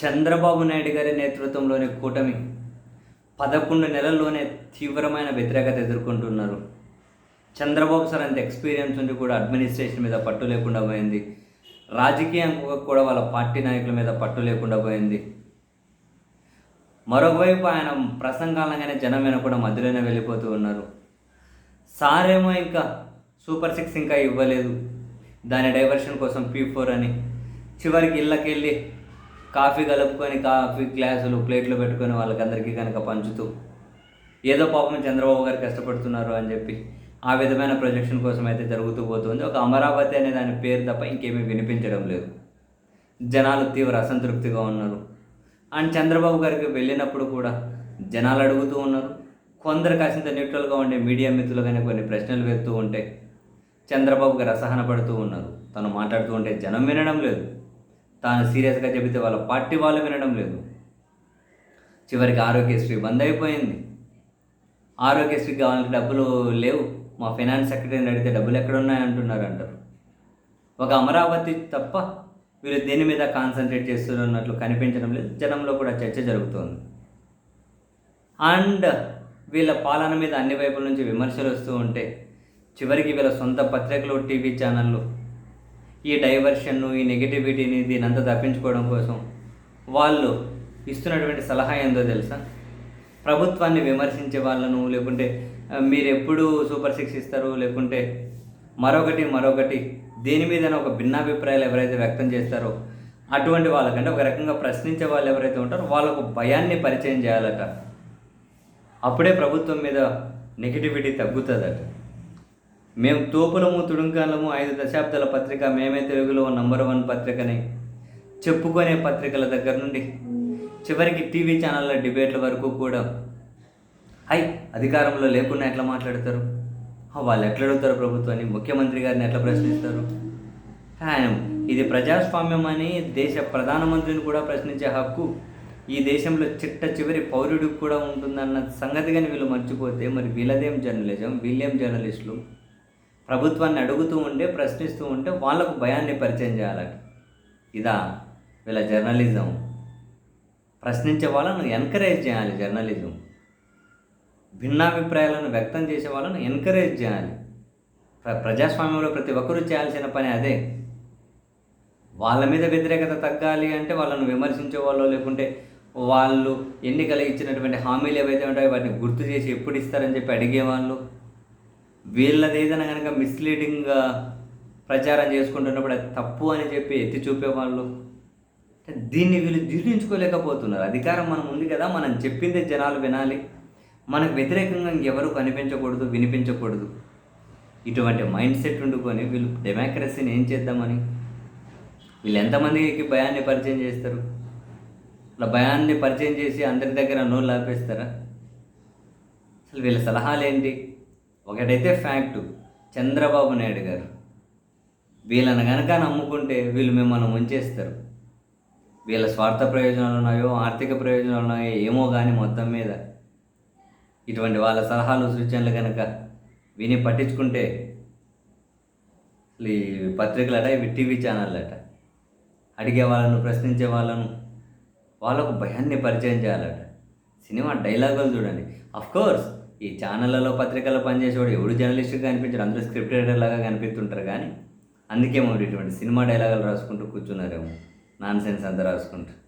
చంద్రబాబు నాయుడు గారి నేతృత్వంలోని కూటమి 11 నెలల్లోనే తీవ్రమైన వ్యతిరేకత ఎదుర్కొంటున్నారు. చంద్రబాబు సార్ అంత ఎక్స్పీరియన్స్ ఉండి కూడా అడ్మినిస్ట్రేషన్ మీద పట్టు లేకుండా పోయింది. రాజకీయంగా కూడా వాళ్ళ పార్టీ నాయకుల మీద పట్టు లేకుండా పోయింది. మరొకవైపు ఆయన ప్రసంగాలంగానే జనం మీద కూడా మధ్యలోనే వెళ్ళిపోతూ ఉన్నారు. సారేమో ఇంకా సూపర్ 6 ఇంకా ఇవ్వలేదు, దాని డైవర్షన్ కోసం P4 అని చివరికి ఇళ్ళకెళ్ళి కాఫీ కలుపుకొని కాఫీ గ్లాసులు ప్లేట్లు పెట్టుకొని వాళ్ళకందరికీ కనుక పంచుతూ ఏదో పాపం చంద్రబాబు గారు కష్టపడుతున్నారు అని చెప్పి ఆ విధమైన ప్రొజెక్షన్ కోసం అయితే జరుగుతూ పోతుంది. ఒక అమరావతి అనే దాని పేరు తప్ప ఇంకేమీ వినిపించడం లేదు. జనాలు తీవ్ర అసంతృప్తిగా ఉన్నారు. అండ్ చంద్రబాబు గారికి వెళ్ళినప్పుడు కూడా జనాలు అడుగుతూ ఉన్నారు. కొందరు కాసింత న్యూట్రల్గా ఉండే మీడియా మిత్రులు కానీ కొన్ని ప్రశ్నలు వేస్తూ ఉంటే చంద్రబాబు గారు అసహన పడుతూ ఉన్నారు. తను మాట్లాడుతూ ఉంటే జనం వినడం లేదు, తాను సీరియస్గా చెబితే వాళ్ళ పార్టీ వాళ్ళు వినడం లేదు. చివరికి ఆరోగ్యశ్రీ బంద్ అయిపోయింది. ఆరోగ్యశ్రీకి వాళ్ళకి డబ్బులు లేవు, మా ఫైనాన్స్ సెక్రటరీని అడిగితే డబ్బులు ఎక్కడున్నాయంటున్నారు అంటారు. ఒక అమరావతి తప్ప వీళ్ళు దేని మీద కాన్సన్ట్రేట్ చేస్తున్నట్లు కనిపించడం లేదు. జనంలో కూడా చర్చ జరుగుతోంది. అండ్ వీళ్ళ పాలన మీద అన్ని వైపుల నుంచి విమర్శలు వస్తూ ఉంటే చివరికి వీళ్ళ సొంత పత్రికలు, టీవీ ఛానళ్ళు ఈ డైవర్షన్ను, ఈ నెగిటివిటీని దీనంతా తప్పించుకోవడం కోసం వాళ్ళు ఇస్తున్నటువంటి సలహా ఏందో తెలుసా? ప్రభుత్వాన్ని విమర్శించే వాళ్ళను, లేకుంటే మీరు ఎప్పుడు సూపర్ 6 ఇస్తారు, లేకుంటే మరొకటి దేని మీదైనా ఒక భిన్నాభిప్రాయాలు ఎవరైతే వ్యక్తం చేస్తారో అటువంటి వాళ్ళకంటే ఒక రకంగా ప్రశ్నించే వాళ్ళు ఎవరైతే ఉంటారో వాళ్ళకు భయాన్ని పరిచయం చేయాలట. అప్పుడే ప్రభుత్వం మీద నెగిటివిటీ తగ్గుతుందట. మేము తోపులము, తుడుంకాలము, 5 దశాబ్దాల పత్రిక, మేమే తెలుగులో నంబర్ 1 పత్రికని చెప్పుకునే పత్రికల దగ్గర నుండి చివరికి టీవీ ఛానళ్ళ డిబేట్ల వరకు కూడా అధికారంలో లేకుండా ఎట్లా మాట్లాడతారు, వాళ్ళు ఎట్లా అడుగుతారు ప్రభుత్వాన్ని, ముఖ్యమంత్రి గారిని ఎట్లా ప్రశ్నిస్తారు, ఇది ప్రజాస్వామ్యం అని దేశ ప్రధానమంత్రిని కూడా ప్రశ్నించే హక్కు ఈ దేశంలో చిట్ట చివరి పౌరుడికి కూడా ఉంటుందన్న సంగతి కానీ వీళ్ళు మర్చిపోతే మరి వీళ్ళదేం జర్నలిజం, వీళ్ళేం జర్నలిస్టులు? ప్రభుత్వాన్ని అడుగుతూ ఉంటే, ప్రశ్నిస్తూ ఉంటే వాళ్ళకు భయాన్ని పరిచయం చేయాలట. ఇదా వీళ్ళ జర్నలిజం? ప్రశ్నించే వాళ్ళను ఎంకరేజ్ చేయాలి. జర్నలిజం భిన్నాభిప్రాయాలను వ్యక్తం చేసే వాళ్ళను ఎంకరేజ్ చేయాలి. ప్రజాస్వామ్యంలో ప్రతి ఒక్కరూ చేయాల్సిన పని అదే. వాళ్ళ మీద వ్యతిరేకత తగ్గాలి అంటే వాళ్ళను విమర్శించే వాళ్ళు, లేకుంటే వాళ్ళు ఎన్నికలు ఇచ్చినటువంటి హామీలు ఏవైతే ఉంటాయో వాటిని గుర్తు చేసి ఎప్పుడు ఇస్తారని చెప్పి అడిగేవాళ్ళు, వీళ్ళది ఏదైనా కనుక మిస్లీడింగ్గా ప్రచారం చేసుకుంటున్నప్పుడు అది తప్పు అని చెప్పి ఎత్తి చూపేవాళ్ళు. దీన్ని వీళ్ళు జీర్ణించుకోలేకపోతున్నారు. అధికారం మనం ఉంది కదా, మనం చెప్పిందే జనాలు వినాలి, మనకు వ్యతిరేకంగా ఎవరు కనిపించకూడదు, వినిపించకూడదు. ఇటువంటి మైండ్ సెట్ ఉండుకొని వీళ్ళు డెమోక్రసీని ఏం చేద్దామని వీళ్ళు ఎంతమందికి భయాన్ని పరిచయం చేస్తారు? అలా భయాన్ని పరిచయం చేసి అందరి దగ్గర నోళ్ళు ఆపేస్తారా? అసలు వీళ్ళ సలహాలు ఏంటి? ఒకటైతే ఫ్యాక్టు, చంద్రబాబు నాయుడు గారు వీళ్ళని కనుక నమ్ముకుంటే వీళ్ళు మిమ్మల్ని ముంచేస్తారు. వీళ్ళ స్వార్థ ప్రయోజనాలు ఉన్నాయో, ఆర్థిక ప్రయోజనాలు ఉన్నాయో ఏమో కానీ మొత్తం మీద ఇటువంటి వాళ్ళ సలహాలు, సూచనలు కనుక విని పట్టించుకుంటే ఈ పత్రికలట, ఇవి టీవీ ఛానళ్ళట, అడిగే వాళ్ళను, ప్రశ్నించే వాళ్ళకు భయాన్ని పరిచయం చేయాలట. సినిమా డైలాగులు చూడండి. అఫ్కోర్స్ ఈ ఛానళ్ళలో, పత్రికల్లో పనిచేసేవాడు ఎవడు జర్నలిస్ట్గా కనిపించాడు, అందరూ స్క్రిప్ట్ రైటర్ లాగా కనిపిస్తుంటారు. కానీ అందుకేమో ఇటువంటి సినిమా డైలాగులు రాసుకుంటూ కూర్చున్నారేమో, నాన్ సెన్స్ అంతా రాసుకుంటారు.